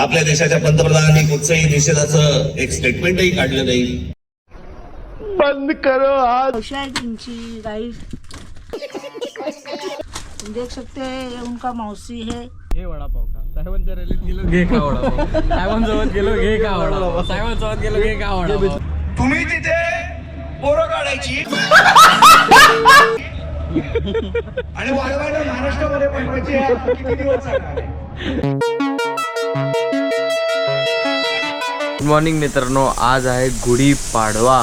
आपल्या देशाच्या पंतप्रधानांनी कुठचंही निषेधाचं एक स्टेटमेंटही काढलं नाही. बंद करो आज. इनकी गाइस देख सकते हैं, ये उनका मौसी है. घे वडापाव का साहेबांच्या रॅलीत गेलो घे का वडापाव साहेबांसोबत गेलो घे का वडापाव साहेबांसोबत गेलो घे का वडापाव. तुम्ही तिथे पोरं काढायची आणि वाढवायला महाराष्ट्रामध्ये बनवायची. किती दिवस चालणार आहे? गुड मॉर्निंग मित्रांनो, आज आहे गुढीपाडवा.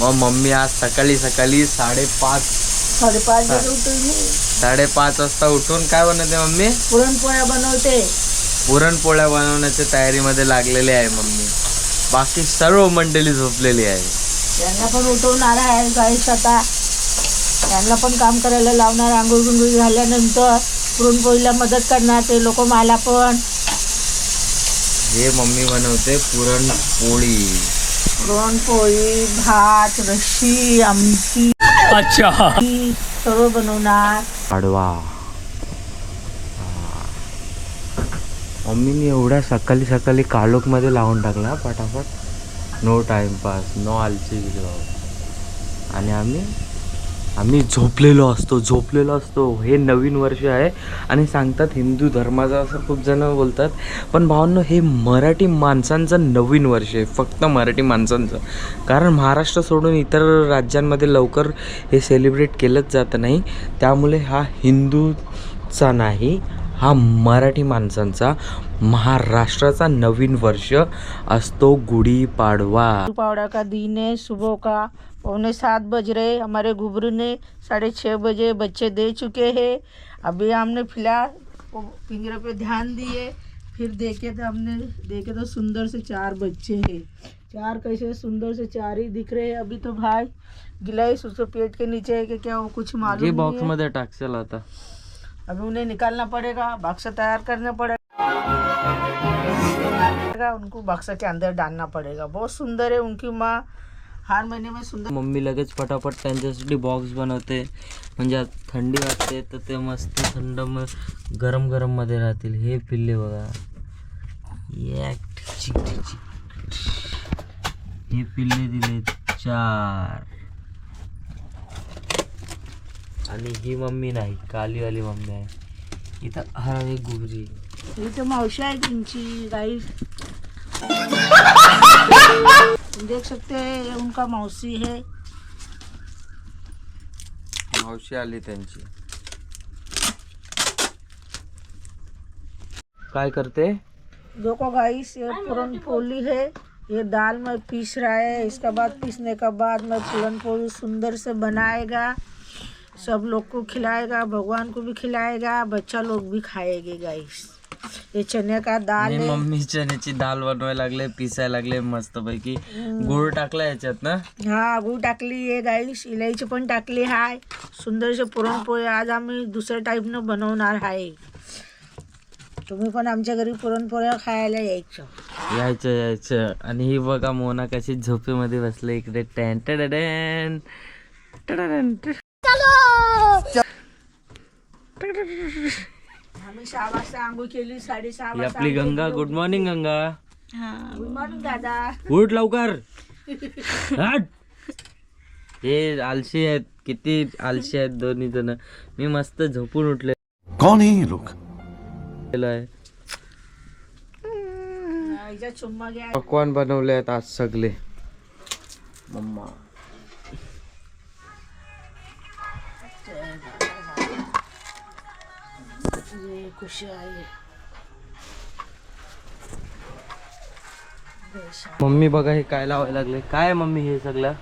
मग मम्मी आज सकाळी 5:30 बजे उठून मी 5:30 वाजता उठून काय बनवते मम्मी? पुरणपोळ्या बनवते. पुरणपोळ्या बनवण्याच्या तयारीमध्ये लागलेली आहे मम्मी. बाकी सर्व मंडळी झोपलेली आहे. यांना पण उठवणार आहे गाईस. आता यांना पण काम करायला लावणार. आंघोळ गुंघोळ झाल्यानंतर पुरणपोळीला मदत करणार ते लोक. मला पण हे मम्मी बनवते पुरणपोळी. पुरणपोळी, भात, रशी, आमटी, अच्छा सर्व बनवणार. पाडवा मम्मीने एवढ्या सकाळी सकाळी कालोखमध्ये लावून टाकला पटापट. नो टाइमपास, नो आलची. आणि आम्ही झोपलेलो असतो. हे नवीन वर्ष आहे आणि सांगतात हिंदू धर्माचं, असं खूप जण बोलतात. पण भावांनो, हे मराठी माणसांचं नवीन वर्ष आहे, फक्त मराठी माणसांचं. कारण महाराष्ट्र सोडून इतर राज्यांमध्ये लवकर हे सेलिब्रेट केलंच जातं नाही. त्यामुळे हा हिंदूचा नाही, हा मराठी माणसांचा, महाराष्ट्राचा नवीन वर्ष असतो गुढीपाडवा. गुढीपाडवा का दिन है. सुबह का 6:45 बज रहे. हमारे गुबरू ने 6:30 बजे बच्चे दे चुके हैं. अभी हमने फिलहाल पिंजरे पे ध्यान दिए. फिर देखे तो सुंदर से 4 बच्चे हैं. 4 कैसे सुंदर से 4 ही दिख रहे हैं. अभी तो भाई गिलाइस उसके पेट के नीचे है कि क्या वो कुछ मालूम नहीं है. बॉक्स मध्ये टाकसेल आता. अभी उन्हें निकालना पड़ेगा, बक्स तैयार करना पड़ेगा, उनको बक्स के अंदर डालना पड़ेगा. बहुत सुंदर है. उनकी माँ हर महीने में सुंदर. मम्मी लगेच फटाफट त्यांच्यासाठी बॉक्स बनवते. म्हणजे आज थंडी वाजते तर ते मस्त थंड गरम गरम मध्ये राहतील. हे पिल्ले बघा, हे पिल्ले दिले 4. आणि ही मम्मी नाही, कालीवाली मम्मी आहे. इथं हा एक गुबरी. इथे मावशी आहे तुमची गाई. देख सकते हैं, ये उनका मौसी है. मावशी आली त्यांची. काय करते? देखो गाइस, ये पुरणपोली है. ये दाल में पीस रहा है. इसके बाद पीसने के बाद में पुरणपोली सुंदर से बनाएगा. सब लोग को खिलाएगा, भगवान को भी खिलाएगा, बच्चा लोग भी खाएंगे गाइस. ये चने का दाल है. मम्मी चण्याची दाल बनवायला लागले, पिसायला लागले मस्त पैकी. गुळ टाकला याच्यात ना? हा, गुळ टाकली आहे गाईस. इलायची पण टाकली आहे. सुंदर से पुरणपोळी आज आम्ही दुसऱ्या टाईपनं बनवणार आहे. तुम्ही पण आमच्या घरी पुरणपोळ्या खायला यायचं. आणि ही बघा मोना कशी झोपेमध्ये बसले इकडे. टॅन टॅन टॅन. आम्ही 6 वाजता आंघोळ केली. 6:30 ही वाजता आपली Ganga. Good morning Ganga. Good morning दादा. उठ लवकर. हट. हे आलशी आहेत, किती आलशी आहेत दोन्ही जण. मी मस्त झोपून उठले. कौन है ये लोग? चुम्मा घ्या. पकवान बनवले आहेत आज सगळे. मम्मा खुशी आहे. मम्मी बघा हे काय लावायला लागले. काय मम्मी हे सगळं?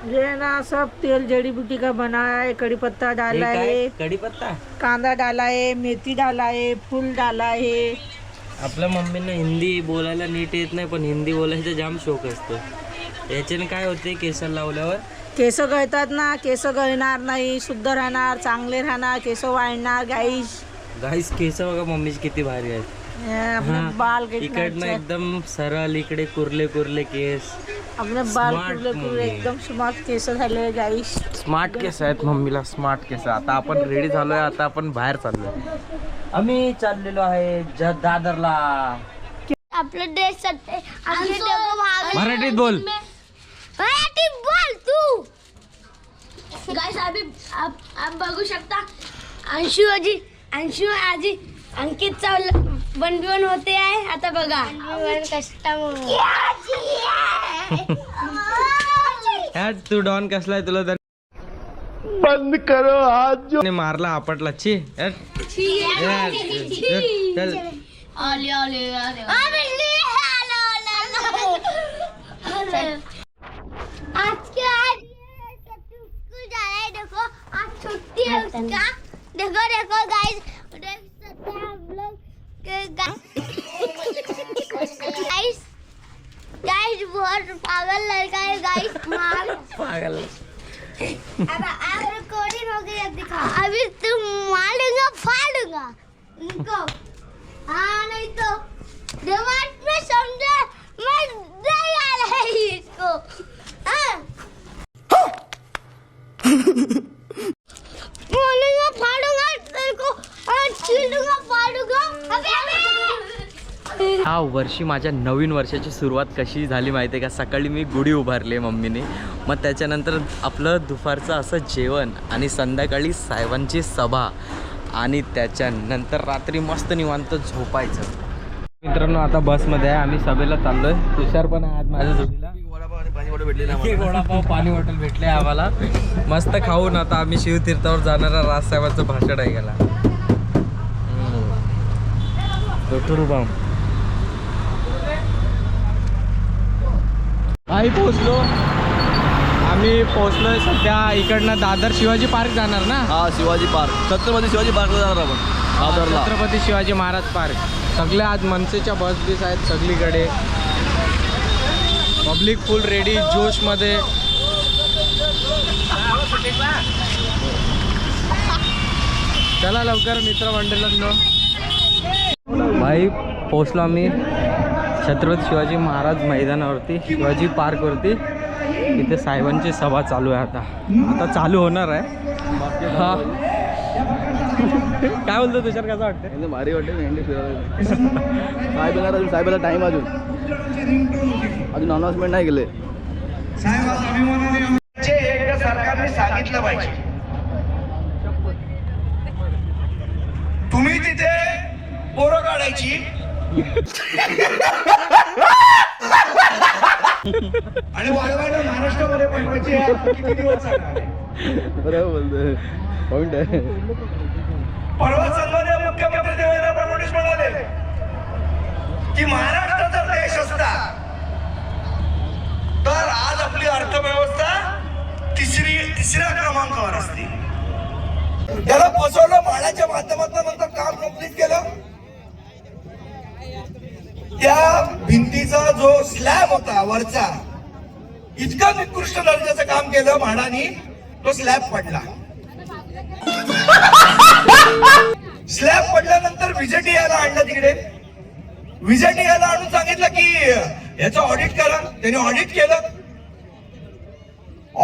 ये ना सब तेल जड़ी बूटी का बना है. कड़ी पत्ता डाला है, कढीपत्ता, कांदा डाला है, मेथी डाला है, फूल डाला है. आपल्या मम्मींना हिंदी बोलायला नीट येत नाही, पण हिंदी बोलायचा जाम शौक असतो. याच्याने काय होते केसाला लावल्यावर? केस गळतात ना. केस गळणार नाही, शुद्ध राहणार, चांगले राहणार, केस वाढणार गाईस. केस बघा मम्मीची किती भारी आहेत. अपने बाल इकडनं एकदम सरळ, इकडे कुर्ले कुर्ले केस. अपने बाल कुर्ले एकदम स्मार्ट केस झाले गाईस. स्मार्ट केस आहेत मम्मीला, स्मार्ट केस. आता आपण रेडी झालोय, आता आपण बाहेर चाललोय. आम्ही चाललेलो आहे दादरला. आपलं ड्रेस मराठीत बोल. मराठीत बोल तू. गाइस आप बघू शकता अंशू आजी अंकितचा 1v1 होते आहे. आता बघा तू डॉन कसलाय तुला बंद करो हाथ जो मारला आपटला छी. चल आज स्कूल जा रहा है. देखो आज छुट्टी है उसका. देखो गाइस देख सकते हैं हम लोग गाइस बहुत पागल लड़का है गाइस. पागल. अब रिकॉर्डिंग हो गई. अब दिखा अभी तुम मारूंगा फाड़ूंगा उनको. हाँ नहीं तो दिमाग में समझे मैं नहीं आ रहा है इसको. हाँ मारूंगा फाड़ूंगा तेरे को और छीलूंगा फाड़ूंगा. अबे ह्या वर्षी माझ्या नवीन वर्षाची सुरुवात कशी झाली माहिती आहे का. सकाळी मी गुढी उभारली मम्मीने. मग त्याच्यानंतर आपलं दुपारचं असं जेवण आणि संध्याकाळी साहेबांची सभा आणि त्याच्यानंतर रात्री मस्त निवांत झोपायचं. मित्रांनो आता बसमध्ये आहे. आम्ही सभेला चाललोय. तुषार पण आहे आज माझ्या जोडीला. वडापाव पाणी बॉटल भेटले आम्हाला. मस्त खाऊन आता आम्ही शिवतीर्थावर जाणारा राजसाहेबांचं भाषण ऐकायला. बम आई पोचलो. आम्ही पोचलोय सध्या इकडनं दादर शिवाजी पार्क जाणार ना. हा शिवाजी पार्क छत्रपती शिवाजी पार्कला जाणार आपण दादरला. छत्रपती शिवाजी महाराज पार्क. सगळे आज मनसेच्या बस बीस आहेत सगळीकडे. पब्लिक फुल रेडी जोशमध्ये. चला लवकर मित्रमंडळांनो. भाई पोचलो आम्ही छत्रपती शिवाजी महाराज मैदानावरती शिवाजी पार्कवरती. इथे साहेबांची सभा चालू आहे. आता चालू होणार आहे. हा काय बोलतो तुषार कसं वाटतं. भारी वाटते मेंढी फिरायला. साहेबाला टाईम अजून अनाउन्समेंट नाही केले. साहेब अभिमानाने एकदा सरकारने सांगितलं पाहिजे. तुम्ही तिथे पोरं काढायची आणि वाढवायला महाराष्ट्रामध्ये पाठवायची. किती दिवस बरोबर बोलतोय. पॉइंट आहे. परवा सन्मान्य मुख्यमंत्री देवेंद्र फडणवीस म्हणाले की महाराष्ट्र जर देश असता तर आज आपली अर्थव्यवस्था तिसऱ्या क्रमांकावर असते. त्याला फसवलं. म्हाडाच्या माध्यमातून नंतर काम कंप्लीट केलं. त्या भिंतीचा जो स्लॅब होता वरचा इतका निकृष्ट दर्जाचं काम केलं म्हाडानी. तो स्लॅब पडला. स्लॅब पडल्यानंतर विजेटीआयला आणलं तिकडे. विजेटीआयला आणून सांगितलं की याचं ऑडिट करा. त्याने ऑडिट केलं.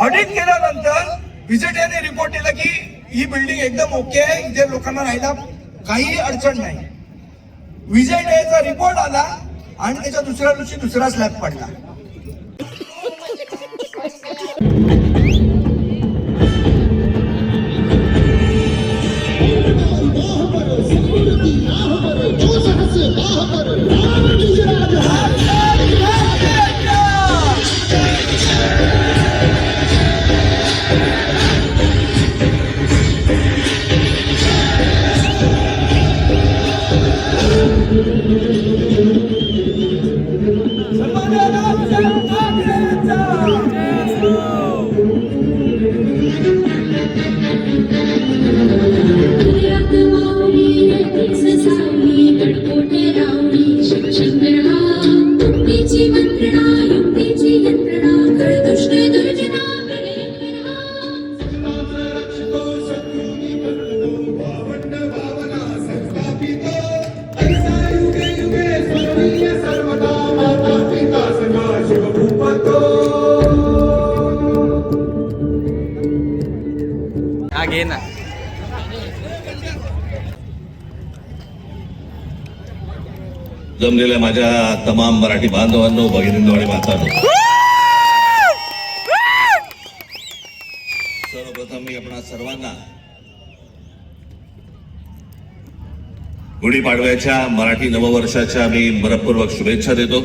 ऑडिट केल्यानंतर विजेटीआयने रिपोर्ट दिला की ही बिल्डिंग एकदम ओके आहे. इथे लोकांना राहायला काही अडचण नाही. विजेटीआयचा रिपोर्ट आला आणि त्याच्या दुसऱ्या दिवशी दुसरा स्लॅब पडला. गुजरात मावळी रतीच सावली गडकोटे रावळी जमलेल्या माझ्या तमाम मराठी बांधवांनो, भगिनींनो आणि मातांनो, सर्वप्रथम मी आपणा सर्वांना गुढीपाडव्याच्या मराठी नववर्षाच्या मी मनपूर्वक शुभेच्छा देतो.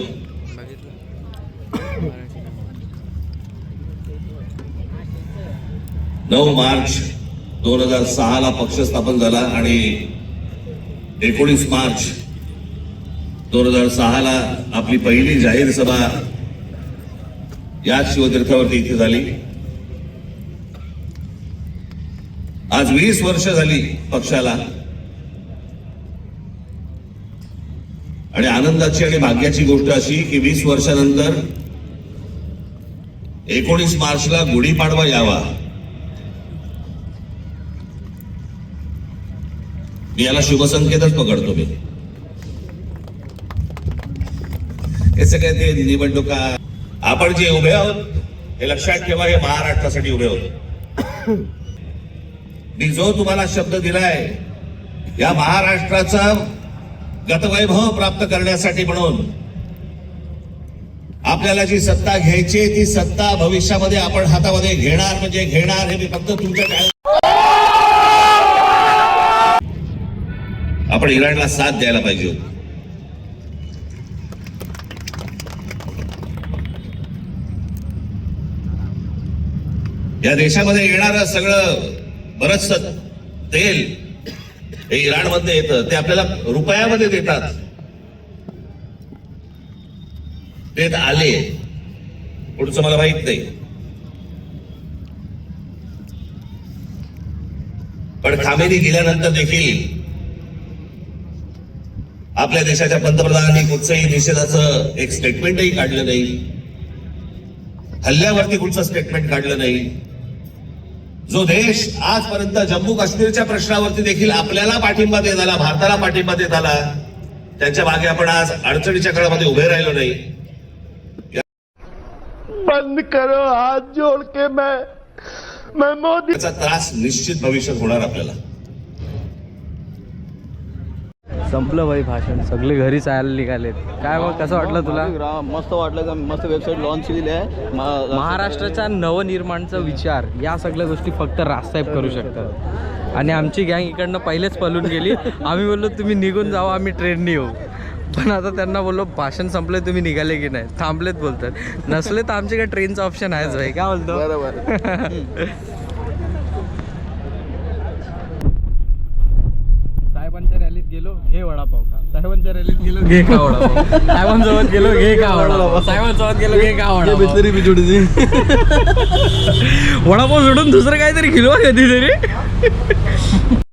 नऊ मार्च 2006 ला पक्ष स्थापन झाला आणि 19 मार्च 2006 ला आपली पहिली जाहीर सभा या शिवतीर्थावरती इथे झाली. आज 20 वर्ष झाली पक्षाला आणि आनंदाची आणि भाग्याची गोष्ट अशी की 20 वर्षानंतर 19 मार्चला गुढीपाडवा यावा. मी याला शुभसंकेतच पकडतो. मी हे सगळे ते निवडणुका आपण जे उभे आहोत हे लक्षात ठेवा, हे महाराष्ट्रासाठी उभे आहोत. मी जो तुम्हाला शब्द दिलाय या महाराष्ट्राचा गतवैभव प्राप्त करण्यासाठी म्हणून आपल्याला जी सत्ता घ्यायची ती सत्ता भविष्यामध्ये आपण हातामध्ये घेणार म्हणजे घेणार. हे मी फक्त तुमच्या आपण इराणला साथ द्यायला पाहिजे होती. या देशामध्ये येणारं सगळं बरंच तेल हे इराणमध्ये येतं, ते आपल्याला रुपयामध्ये देतात. देत आले पुढचं मला माहित नाही, पण खामेनी गेल्यानंतर देखील आपल्या देशाच्या पंतप्रधानांनी कुठचंही निषेधाचं एक स्टेटमेंटही काढलं नाही, हल्ल्यावरती कुठचं स्टेटमेंट काढलं नाही. जो देश आजपर्यंत जम्मू काश्मीरच्या प्रश्नावरती देखील आपल्याला पाठिंबा देत आला, भारताला पाठिंबा देत आला, त्यांच्या मागे आपण आज अडचणीच्या काळामध्ये उभे राहिलो नाही. बंद करो हाथ जोड़ के मैं मोदी. त्याचा त्रास निश्चित भविष्यात होणार आपल्याला. संपलं भाई भाषण, सगळे घरी जायला निघालेत. काय मग कसं वाटलं तुला? मस्त वाटलं. मस्त वेबसाईट लॉन्च केलेली आहे. महाराष्ट्राच्या नवनिर्माणाचा विचार या सगळ्या गोष्टी फक्त राजसाहेब करू शकतात. आणि आमची गँग इकडनं पहिलेच पळून गेली. आम्ही बोललो तुम्ही निघून जावा, आम्ही ट्रेनने येऊ. पण आता त्यांना बोललो भाषण संपले, तुम्ही निघाले की नाही? थांबलेत बोलतात. नसले तर आमचे काय ट्रेनचं ऑप्शन आहेच भाई. काय बोलतो? बरोबर. साहेबांच्या रॅलीत गेलो, घे वडापाव खा. साहेबांच्या रॅलीत गेलो, घे का वडापाव. साहेबांसोबत गेलो, घे का वडापाव. साहेबांसोबत गेलो, घे का वडापाव. बिस्लरी भी जोड़ी थी. वडापाव सोडून दुसरं काहीतरी खिलवा कधीतरी.